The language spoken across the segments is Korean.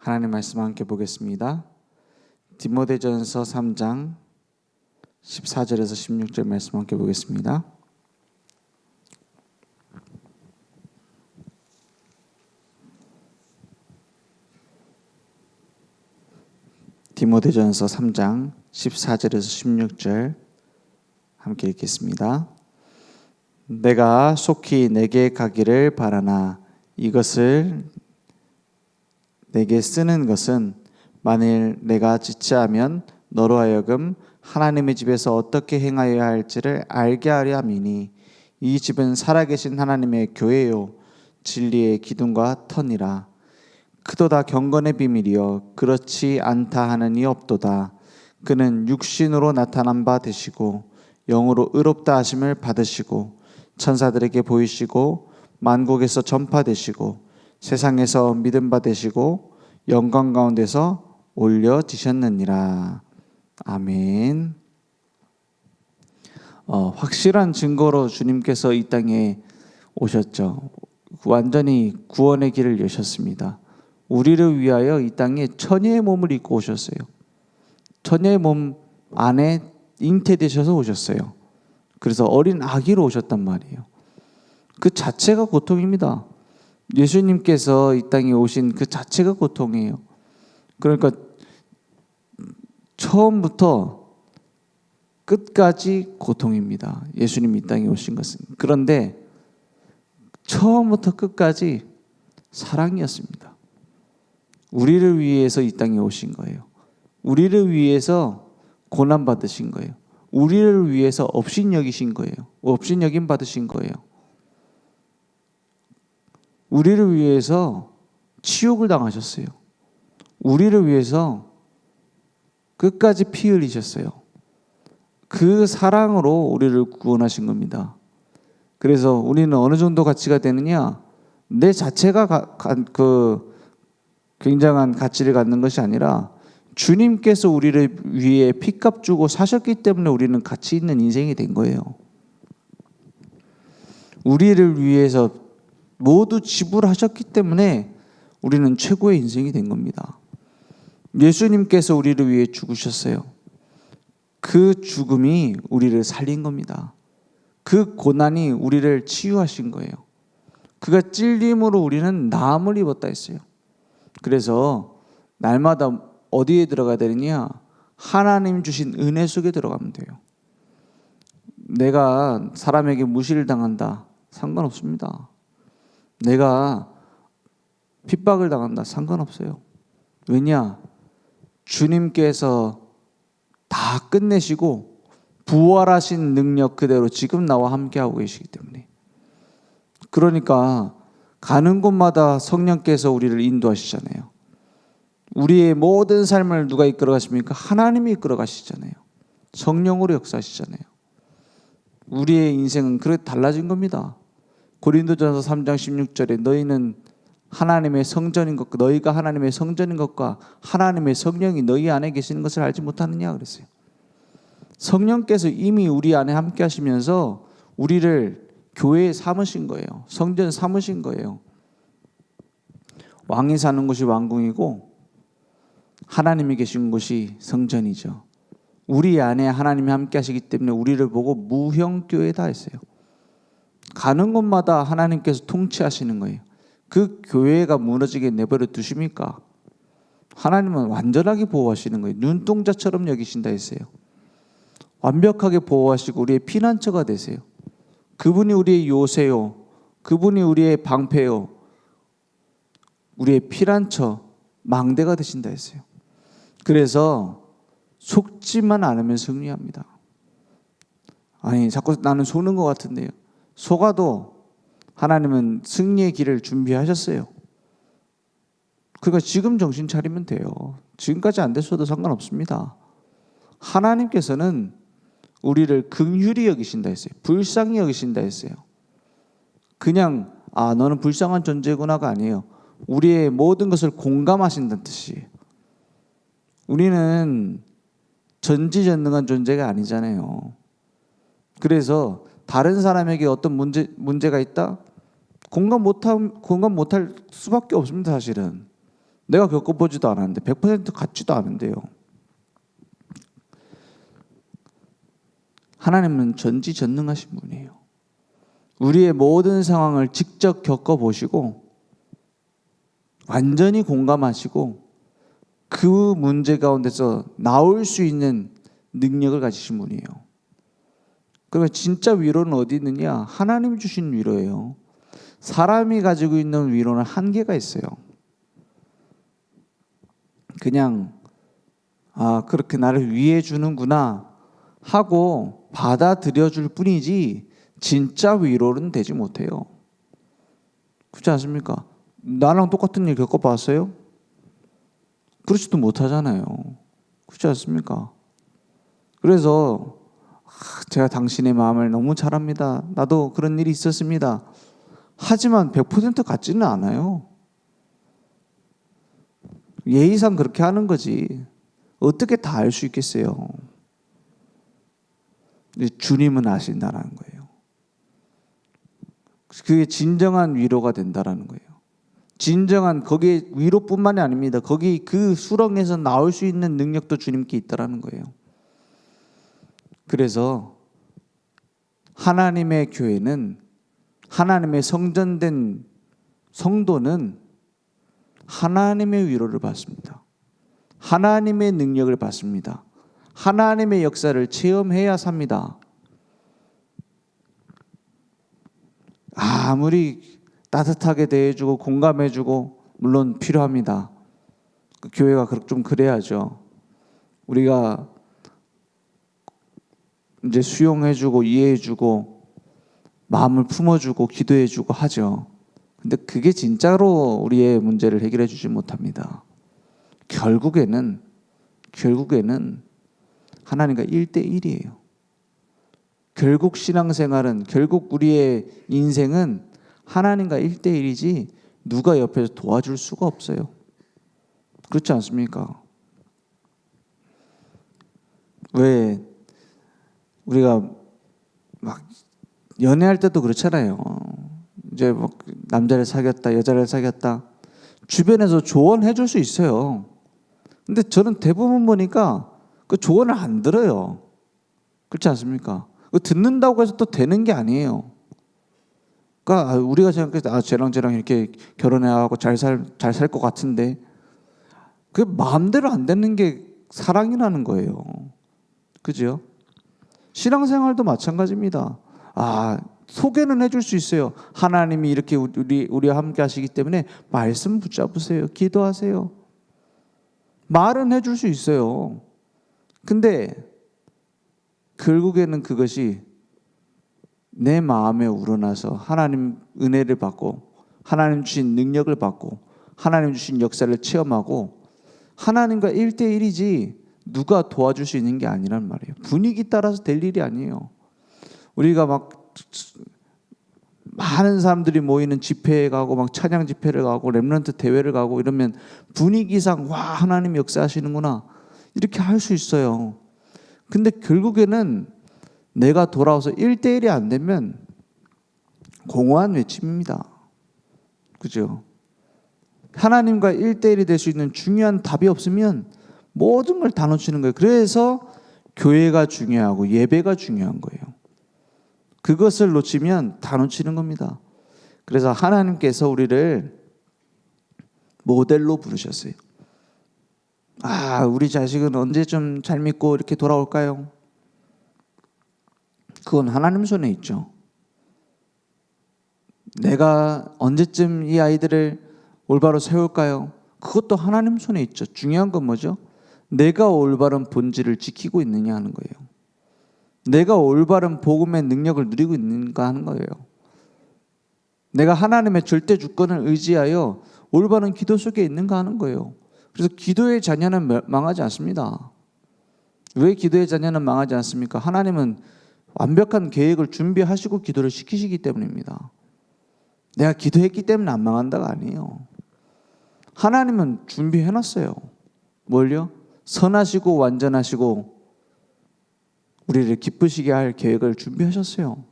하나님 말씀 함께 보겠습니다. 디모데전서 3장 14절에서 16절 말씀 함께 보겠습니다. 디모데전서 3장 14절에서 16절 함께 읽겠습니다. 내가 속히 내게 가기를 바라나 이것을 내게 쓰는 것은 만일 내가 지체하면 너로 하여금 하나님의 집에서 어떻게 행하여야 할지를 알게 하려 함이니 이 집은 살아계신 하나님의 교회요 진리의 기둥과 터니라. 그도다 경건의 비밀이여 그렇지 않다 하는 이 없도다. 그는 육신으로 나타난 바 되시고 영으로 의롭다 하심을 받으시고 천사들에게 보이시고 만국에서 전파되시고 세상에서 믿음 받으시고 영광 가운데서 올려지셨느니라. 아멘. 확실한 증거로 주님께서 이 땅에 오셨죠. 완전히 구원의 길을 여셨습니다. 우리를 위하여 이 땅에 처녀의 몸을 입고 오셨어요. 처녀의 몸 안에 잉태되셔서 오셨어요. 그래서 어린 아기로 오셨단 말이에요. 그 자체가 고통입니다. 예수님께서 이 땅에 오신 그 자체가 고통이에요. 그러니까 처음부터 끝까지 고통입니다. 예수님이 이 땅에 오신 것은. 그런데 처음부터 끝까지 사랑이었습니다. 우리를 위해서 이 땅에 오신 거예요. 우리를 위해서 고난받으신 거예요. 우리를 위해서 업신여기신 거예요. 업신여김 받으신 거예요. 우리를 위해서 치욕을 당하셨어요. 우리를 위해서 끝까지 피 흘리셨어요. 그 사랑으로 우리를 구원하신 겁니다. 그래서 우리는 어느 정도 가치가 되느냐? 내 자체가 굉장한 가치를 갖는 것이 아니라 주님께서 우리를 위해 피값 주고 사셨기 때문에 우리는 가치 있는 인생이 된 거예요. 우리를 위해서 모두 지불하셨기 때문에 우리는 최고의 인생이 된 겁니다. 예수님께서 우리를 위해 죽으셨어요. 그 죽음이 우리를 살린 겁니다. 그 고난이 우리를 치유하신 거예요. 그가 찔림으로 우리는 나음을 입었다 했어요. 그래서 날마다 어디에 들어가야 되느냐? 하나님 주신 은혜 속에 들어가면 돼요. 내가 사람에게 무시를 당한다. 상관없습니다. 내가 핍박을 당한다. 상관없어요. 왜냐? 주님께서 다 끝내시고 부활하신 능력 그대로 지금 나와 함께하고 계시기 때문에. 그러니까 가는 곳마다 성령께서 우리를 인도하시잖아요. 우리의 모든 삶을 누가 이끌어 가십니까? 하나님이 이끌어 가시잖아요. 성령으로 역사하시잖아요. 우리의 인생은 그렇게 달라진 겁니다. 고린도전서 3장 16절에 너희는 하나님의 성전인 것과 너희가 하나님의 성전인 것과 하나님의 성령이 너희 안에 계시는 것을 알지 못하느냐 그랬어요. 성령께서 이미 우리 안에 함께 하시면서 우리를 교회에 삼으신 거예요. 성전 삼으신 거예요. 왕이 사는 곳이 왕궁이고 하나님이 계신 곳이 성전이죠. 우리 안에 하나님이 함께 하시기 때문에 우리를 보고 무형교회다 했어요. 가는 곳마다 하나님께서 통치하시는 거예요. 그 교회가 무너지게 내버려 두십니까? 하나님은 완전하게 보호하시는 거예요. 눈동자처럼 여기신다 했어요. 완벽하게 보호하시고 우리의 피난처가 되세요. 그분이 우리의 요새요. 그분이 우리의 방패요. 우리의 피난처, 망대가 되신다 했어요. 그래서 속지만 않으면 승리합니다. 아니 자꾸 나는 속는 것 같은데요. 속아도 하나님은 승리의 길을 준비하셨어요. 그러니까 지금 정신 차리면 돼요. 지금까지 안 됐어도 상관없습니다. 하나님께서는 우리를 긍휼히 여기신다 했어요. 불쌍히 여기신다 했어요. 그냥 너는 불쌍한 존재구나가 아니에요. 우리의 모든 것을 공감하신다는 뜻이에요. 우리는 전지전능한 존재가 아니잖아요. 그래서 다른 사람에게 어떤 문제가 있다? 공감 못할 수밖에 없습니다. 사실은 내가 겪어보지도 않았는데 100% 같지도 않은데요. 하나님은 전지전능하신 분이에요. 우리의 모든 상황을 직접 겪어보시고 완전히 공감하시고 그 문제 가운데서 나올 수 있는 능력을 가지신 분이에요. 그러면 진짜 위로는 어디 있느냐? 하나님 주신 위로예요. 사람이 가지고 있는 위로는 한계가 있어요. 그냥 그렇게 나를 위해 주는구나 하고 받아들여 줄 뿐이지 진짜 위로는 되지 못해요. 그렇지 않습니까? 나랑 똑같은 일 겪어봤어요? 그렇지도 못하잖아요. 그렇지 않습니까? 그래서 제가 당신의 마음을 너무 잘 압니다. 나도 그런 일이 있었습니다. 하지만 100% 같지는 않아요. 예의상 그렇게 하는 거지. 어떻게 다 알 수 있겠어요? 주님은 아신다라는 거예요. 그게 진정한 위로가 된다라는 거예요. 진정한 거기에 위로뿐만이 아닙니다. 거기 그 수렁에서 나올 수 있는 능력도 주님께 있다라는 거예요. 그래서 하나님의 교회는 하나님의 성전된 성도는 하나님의 위로를 받습니다. 하나님의 능력을 받습니다. 하나님의 역사를 체험해야 삽니다. 아무리 따뜻하게 대해주고 공감해주고 물론 필요합니다. 교회가 좀 그래야죠. 우리가 이제 수용해주고 이해해주고 마음을 품어주고 기도해주고 하죠. 근데 그게 진짜로 우리의 문제를 해결해 주지 못합니다. 결국에는 하나님과 1대1이에요. 결국 신앙생활은, 결국 우리의 인생은 하나님과 1대1이지 누가 옆에서 도와줄 수가 없어요. 그렇지 않습니까? 왜 우리가 막 연애할 때도 그렇잖아요. 이제 뭐 남자를 사귀었다, 여자를 사귀었다. 주변에서 조언해 줄 수 있어요. 근데 저는 대부분 보니까 그 조언을 안 들어요. 그렇지 않습니까? 듣는다고 해서 또 되는 게 아니에요. 그러니까 우리가 생각해서 쟤랑 이렇게 결혼해하고 잘 살 것 같은데 그 마음대로 안 되는 게 사랑이라는 거예요. 그죠? 신앙생활도 마찬가지입니다. 소개는 해줄 수 있어요. 하나님이 이렇게 우리와 함께 하시기 때문에 말씀 붙잡으세요. 기도하세요. 말은 해줄 수 있어요. 근데 결국에는 그것이 내 마음에 우러나서 하나님 은혜를 받고 하나님 주신 능력을 받고 하나님 주신 역사를 체험하고 하나님과 1대1이지 누가 도와줄 수 있는 게 아니란 말이에요. 분위기 따라서 될 일이 아니에요. 우리가 막 많은 사람들이 모이는 집회에 가고 막 찬양 집회를 가고 렘넌트 대회를 가고 이러면 분위기상 와 하나님 역사하시는구나 이렇게 할 수 있어요. 근데 결국에는 내가 돌아와서 1대1이 안 되면 공허한 외침입니다. 그죠? 하나님과 1대1이 될 수 있는 중요한 답이 없으면 모든 걸 다 놓치는 거예요. 그래서 교회가 중요하고 예배가 중요한 거예요. 그것을 놓치면 다 놓치는 겁니다. 그래서 하나님께서 우리를 모델로 부르셨어요. 우리 자식은 언제쯤 잘 믿고 이렇게 돌아올까요? 그건 하나님 손에 있죠. 내가 언제쯤 이 아이들을 올바로 세울까요? 그것도 하나님 손에 있죠. 중요한 건 뭐죠? 내가 올바른 본질을 지키고 있느냐 하는 거예요. 내가 올바른 복음의 능력을 누리고 있는가 하는 거예요. 내가 하나님의 절대 주권을 의지하여 올바른 기도 속에 있는가 하는 거예요. 그래서 기도의 자녀는 망하지 않습니다. 왜 기도의 자녀는 망하지 않습니까? 하나님은 완벽한 계획을 준비하시고 기도를 시키시기 때문입니다. 내가 기도했기 때문에 안 망한다가 아니에요. 하나님은 준비해놨어요. 뭘요? 선하시고 완전하시고 우리를 기쁘시게 할 계획을 준비하셨어요.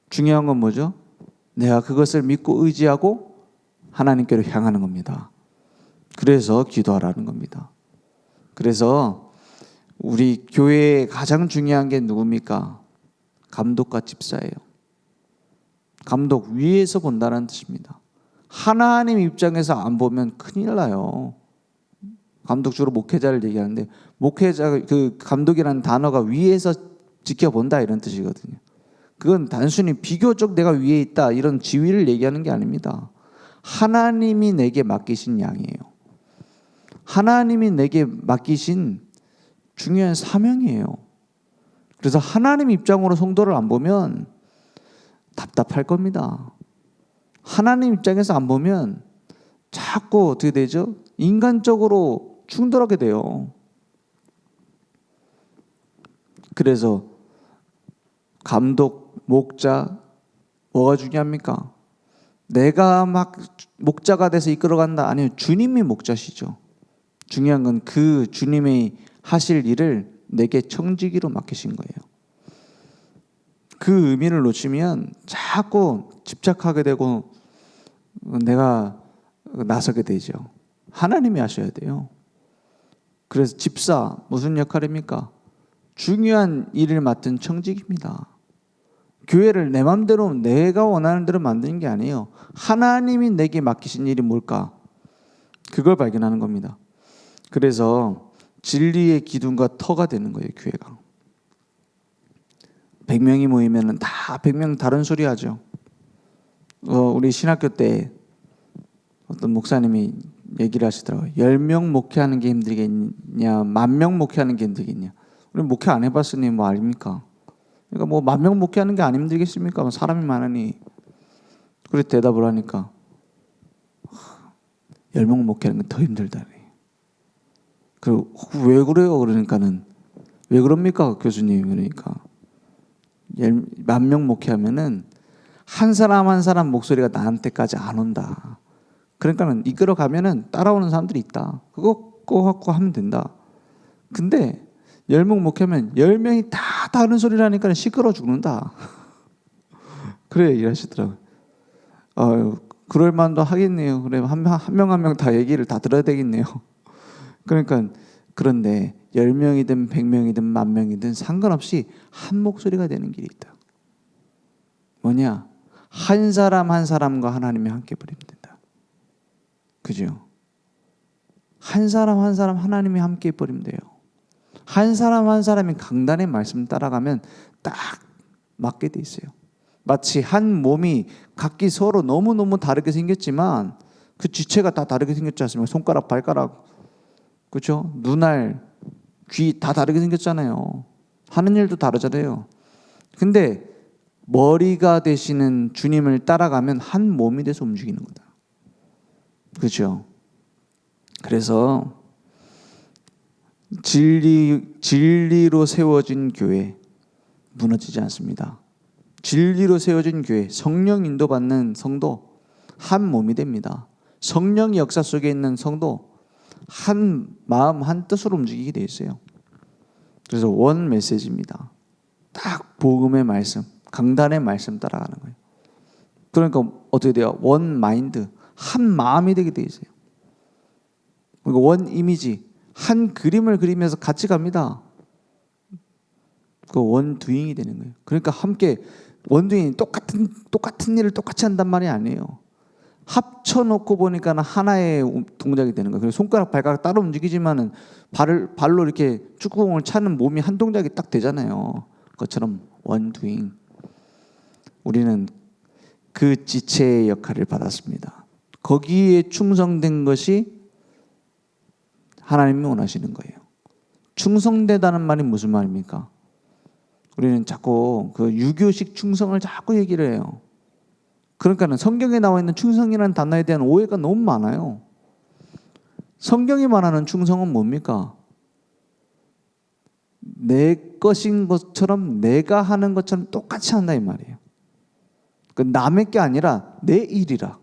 중요한 건 뭐죠? 내가 그것을 믿고 의지하고 하나님께로 향하는 겁니다. 그래서 기도하라는 겁니다. 그래서 우리 교회에 가장 중요한 게 누굽니까? 감독과 집사예요. 감독 위에서 본다는 뜻입니다. 하나님 입장에서 안 보면 큰일 나요. 감독 주로 목회자를 얘기하는데, 목회자 그 감독이라는 단어가 위에서 지켜본다 이런 뜻이거든요. 그건 단순히 비교적 내가 위에 있다 이런 지위를 얘기하는 게 아닙니다. 하나님이 내게 맡기신 양이에요. 하나님이 내게 맡기신 중요한 사명이에요. 그래서 하나님 입장으로 성도를 안 보면 답답할 겁니다. 하나님 입장에서 안 보면 자꾸 어떻게 되죠? 인간적으로 충돌하게 돼요. 그래서 감독, 목자 뭐가 중요합니까? 내가 막 목자가 돼서 이끌어간다. 아니요, 주님이 목자시죠. 중요한 건 그 주님이 하실 일을 내게 청지기로 맡기신 거예요. 그 의미를 놓치면 자꾸 집착하게 되고 내가 나서게 되죠. 하나님이 하셔야 돼요. 그래서 집사 무슨 역할입니까? 중요한 일을 맡은 청직입니다. 교회를 내 마음대로 내가 원하는 대로 만드는 게 아니에요. 하나님이 내게 맡기신 일이 뭘까? 그걸 발견하는 겁니다. 그래서 진리의 기둥과 터가 되는 거예요, 교회가. 100명이 모이면 다 100명 다른 소리 하죠. 우리 신학교 때 어떤 목사님이 얘기를 하시더라고요. 10명 목회하는 게 힘들겠냐, 10,000명 목회하는 게 힘들겠냐. 우리 목회 안 해봤으니 뭐 아닙니까? 그러니까 뭐 10,000명 목회하는 게 안 힘들겠습니까? 뭐 사람이 많으니. 그래 대답을 하니까 10명 목회하는 건 더 힘들다니. 왜 그래요? 그러니까는 왜 그럽니까? 교수님. 그러니까 10,000명 목회하면은 한 사람 한 사람 목소리가 나한테까지 안 온다. 그러니까는 이끌어 가면은 따라오는 사람들이 있다. 그거 갖고 하면 된다. 근데 10명 목회하면 10명이 다 다른 소리를 하니까 시끄러워 죽는다. 그래 일하시더라고요. 그럴 만도 하겠네요. 그래 한 명 한 명 다 얘기를 다 들어야 되겠네요. 그러니까 그런데 10명이든 100명이든 10,000명이든 상관없이 한 목소리가 되는 길이 있다. 뭐냐? 한 사람 한 사람과 하나님이 함께 버리면 된다. 그죠? 한 사람 한 사람 하나님이 함께 버리면 돼요. 한 사람 한 사람이 강단의 말씀 따라가면 딱 맞게 돼 있어요. 마치 한 몸이 각기 서로 너무너무 다르게 생겼지만 그 지체가 다 다르게 생겼지 않습니까? 손가락, 발가락, 그렇죠? 눈알, 귀 다 다르게 생겼잖아요. 하는 일도 다르잖아요. 근데 머리가 되시는 주님을 따라가면 한 몸이 돼서 움직이는 거다. 그렇죠? 그래서 진리로 세워진 교회 무너지지 않습니다. 진리로 세워진 교회, 성령 인도받는 성도 한 몸이 됩니다. 성령의 역사 속에 있는 성도 한 마음 한 뜻으로 움직이게 되어 있어요. 그래서 원 메시지입니다. 딱 복음의 말씀, 강단의 말씀 따라가는 거예요. 그러니까 어떻게 돼요? 원 마인드, 한 마음이 되게 되어 있어요. 그러니까 원 이미지, 한 그림을 그리면서 같이 갑니다. 그 원두잉이 되는 거예요. 그러니까 함께 원두잉이 똑같은 일을 똑같이 한단 말이 아니에요. 합쳐놓고 보니까 하나의 동작이 되는 거예요. 그래서 손가락, 발가락 따로 움직이지만은 발로 이렇게 축구공을 차는 몸이 한 동작이 딱 되잖아요. 그것처럼 원두잉. 우리는 그 지체의 역할을 받았습니다. 거기에 충성된 것이 하나님이 원하시는 거예요. 충성되다는 말이 무슨 말입니까? 우리는 자꾸 그 유교식 충성을 자꾸 얘기를 해요. 그러니까는 성경에 나와 있는 충성이라는 단어에 대한 오해가 너무 많아요. 성경이 말하는 충성은 뭡니까? 내 것인 것처럼 내가 하는 것처럼 똑같이 한다 이 말이에요. 그 남의 게 아니라 내 일이라.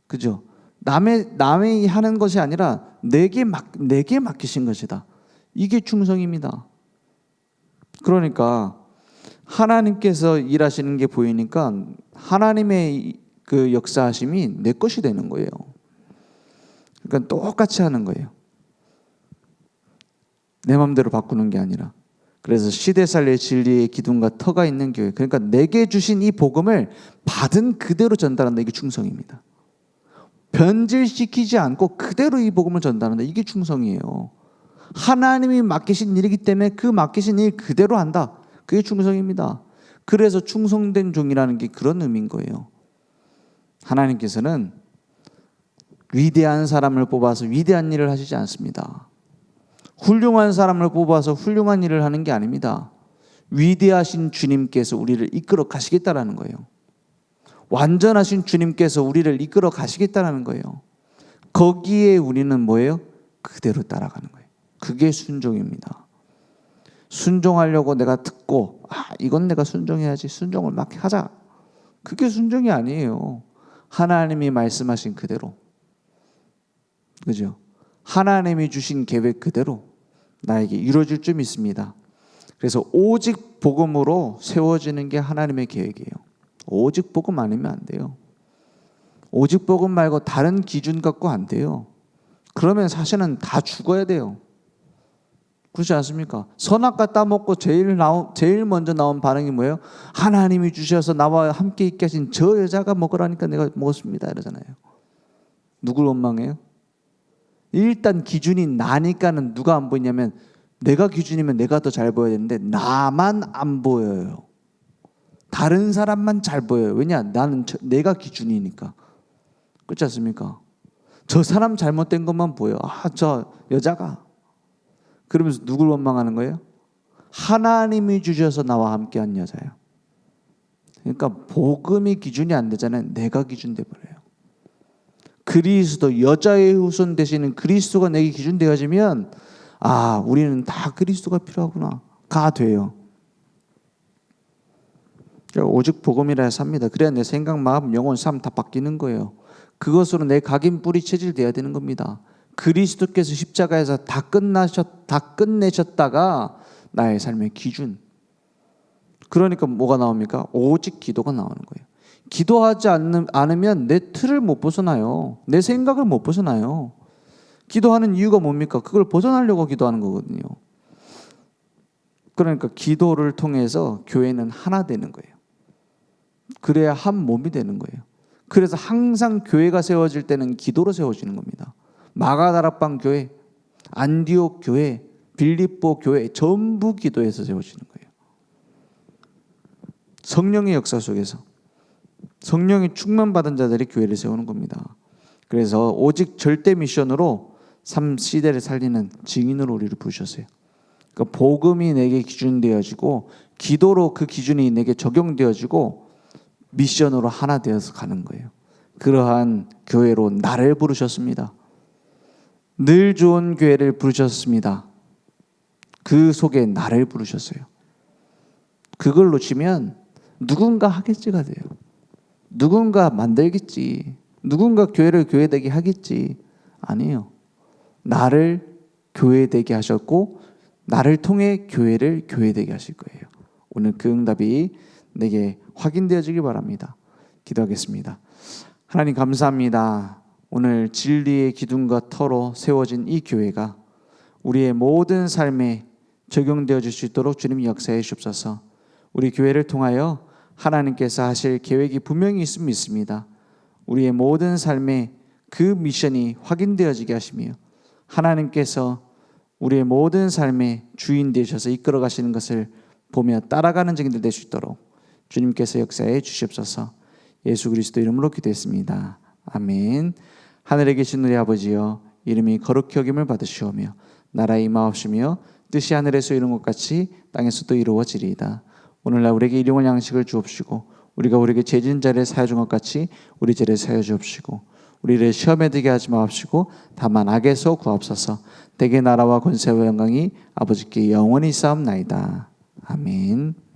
그죠? 남의 하는 것이 아니라 내게 맡기신 것이다. 이게 충성입니다. 그러니까 하나님께서 일하시는 게 보이니까 하나님의 그 역사하심이 내 것이 되는 거예요. 그러니까 똑같이 하는 거예요. 내 마음대로 바꾸는 게 아니라. 그래서 시대살리의 진리의 기둥과 터가 있는 교회. 그러니까 내게 주신 이 복음을 받은 그대로 전달한다. 이게 충성입니다. 변질시키지 않고 그대로 이 복음을 전달한다. 이게 충성이에요. 하나님이 맡기신 일이기 때문에 그 맡기신 일 그대로 한다. 그게 충성입니다. 그래서 충성된 종이라는 게 그런 의미인 거예요. 하나님께서는 위대한 사람을 뽑아서 위대한 일을 하시지 않습니다. 훌륭한 사람을 뽑아서 훌륭한 일을 하는 게 아닙니다. 위대하신 주님께서 우리를 이끌어 가시겠다라는 거예요. 완전하신 주님께서 우리를 이끌어 가시겠다라는 거예요. 거기에 우리는 뭐예요? 그대로 따라가는 거예요. 그게 순종입니다. 순종하려고 내가 듣고 이건 내가 순종해야지, 순종을 막 하자. 그게 순종이 아니에요. 하나님이 말씀하신 그대로, 그죠? 하나님이 주신 계획 그대로 나에게 이루어질 줄 믿습니다. 그래서 오직 복음으로 세워지는 게 하나님의 계획이에요. 오직 복음 아니면 안 돼요. 오직 복음 말고 다른 기준 갖고 안 돼요. 그러면 사실은 다 죽어야 돼요. 그렇지 않습니까? 선악과 따먹고 제일 먼저 나온 반응이 뭐예요? 하나님이 주셔서 나와 함께 있게 하신 저 여자가 먹으라니까 내가 먹었습니다 이러잖아요. 누굴 원망해요? 일단 기준이 나니까는 누가 안 보이냐면, 내가 기준이면 내가 더 잘 보여야 되는데 나만 안 보여요. 다른 사람만 잘 보여요. 왜냐? 나는 내가 기준이니까. 그렇지 않습니까? 저 사람 잘못된 것만 보여. 저 여자가. 그러면서 누굴 원망하는 거예요? 하나님이 주셔서 나와 함께한 여자예요. 그러니까 복음이 기준이 안 되잖아요. 내가 기준 돼버려요. 그리스도, 여자의 후손 되시는 그리스도가 내게 기준 되어지면 우리는 다 그리스도가 필요하구나 가 돼요. 오직 복음이라 해서 삽니다. 그래야 내 생각, 마음, 영혼, 삶 다 바뀌는 거예요. 그것으로 내 각인 뿌리 체질돼야 되는 겁니다. 그리스도께서 십자가에서 다 끝내셨다가 나의 삶의 기준. 그러니까 뭐가 나옵니까? 오직 기도가 나오는 거예요. 기도하지 않으면 내 틀을 못 벗어나요. 내 생각을 못 벗어나요. 기도하는 이유가 뭡니까? 그걸 벗어나려고 기도하는 거거든요. 그러니까 기도를 통해서 교회는 하나 되는 거예요. 그래야 한 몸이 되는 거예요. 그래서 항상 교회가 세워질 때는 기도로 세워지는 겁니다. 마가다락방 교회, 안디옥 교회, 빌립보 교회 전부 기도해서 세워지는 거예요. 성령의 역사 속에서 성령이 충만받은 자들이 교회를 세우는 겁니다. 그래서 오직 절대 미션으로 삶 시대를 살리는 증인으로 우리를 부르셨어요. 그러니까 복음이 내게 기준되어지고 기도로 그 기준이 내게 적용되어지고 미션으로 하나 되어서 가는 거예요. 그러한 교회로 나를 부르셨습니다. 늘 좋은 교회를 부르셨습니다. 그 속에 나를 부르셨어요. 그걸 놓치면 누군가 하겠지가 돼요. 누군가 만들겠지. 누군가 교회를 교회되게 하겠지. 아니에요. 나를 교회되게 하셨고 나를 통해 교회를 교회되게 하실 거예요. 오늘 그 응답이 내게 확인되어지길 바랍니다. 기도하겠습니다. 하나님 감사합니다. 오늘 진리의 기둥과 터로 세워진 이 교회가 우리의 모든 삶에 적용되어질 수 있도록 주님 역사해 주옵소서. 우리 교회를 통하여 하나님께서 하실 계획이 분명히 있음을 믿습니다. 우리의 모든 삶에 그 미션이 확인되어지게 하시며 하나님께서 우리의 모든 삶의 주인 되셔서 이끌어 가시는 것을 보며 따라가는 증인들 될 수 있도록 주님께서 역사해 주시옵소서. 예수 그리스도 이름으로 기도했습니다. 아멘. 하늘에 계신 우리 아버지여, 이름이 거룩히 여김을 받으시오며 나라의 임하옵시며 뜻이 하늘에서 이룬 것 같이 땅에서도 이루어지리이다. 오늘날 우리에게 일용할 양식을 주옵시고 우리가 우리에게 죄진 자를 사하여 준 것 같이 우리 죄를 사하여 주옵시고 우리를 시험에 들게 하지 마옵시고 다만 악에서 구하옵소서. 대개 나라와 권세와 영광이 아버지께 영원히 있사옵나이다. 아멘.